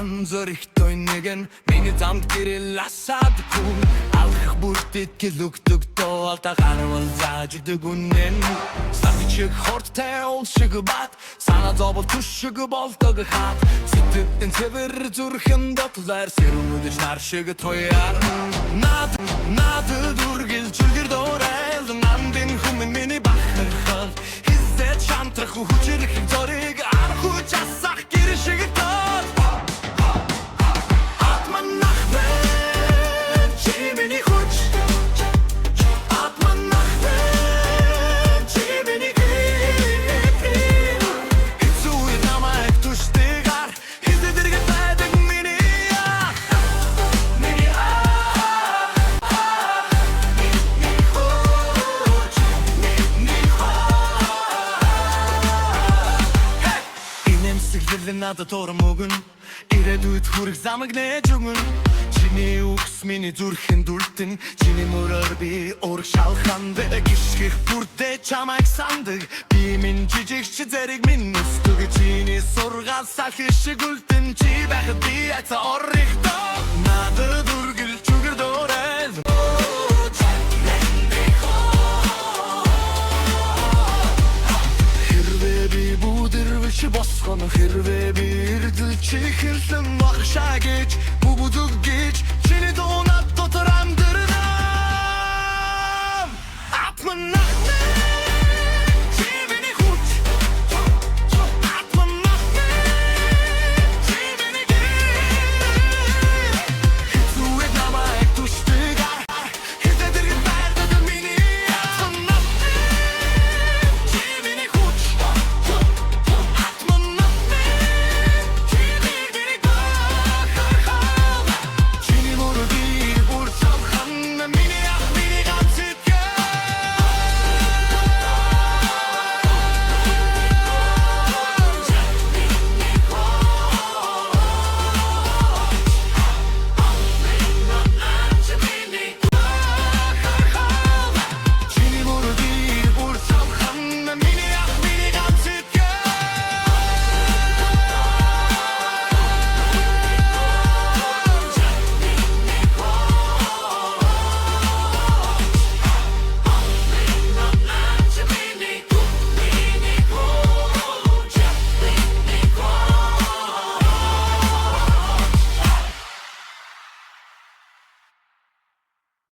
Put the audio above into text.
Зөрихт ойнеген миний замд гэрэл асаад хүн алхах бүртэд гэлүгдөг тоолта гарвал зааждаг үнэн Сарчиг хорттай ол шиг бат санаа зовол түшиг болдог хат Сэтгэн цэвэр зүрхэн дотлаар сэрүүдэш нар шиг тояар Над дүргэл чүлгэр дөрэл нандин хүмэн миний бахархал Хизээд шантрах хүчрэх зориг архуч асах гэр шиг тот Надад тором өгөн ирээдүйд хүрэх замаг нээж өгөн Чиний үгс миний зүрхэн дүлтэн Чиний мөрөөр би ураг шалханд Гიშгэх бүрдээ чамайг сандаг Би минь жижигч зэрэг минь өстөг Чиний сургаал салхи шиг үлдэн Чи байхад би айца оррихтоо Надад үргэл чүгэр дөрэл Чи босгоно хэрвээ би ирдэл чи хэрлэн багшаа гэж Бүбүдэг гэж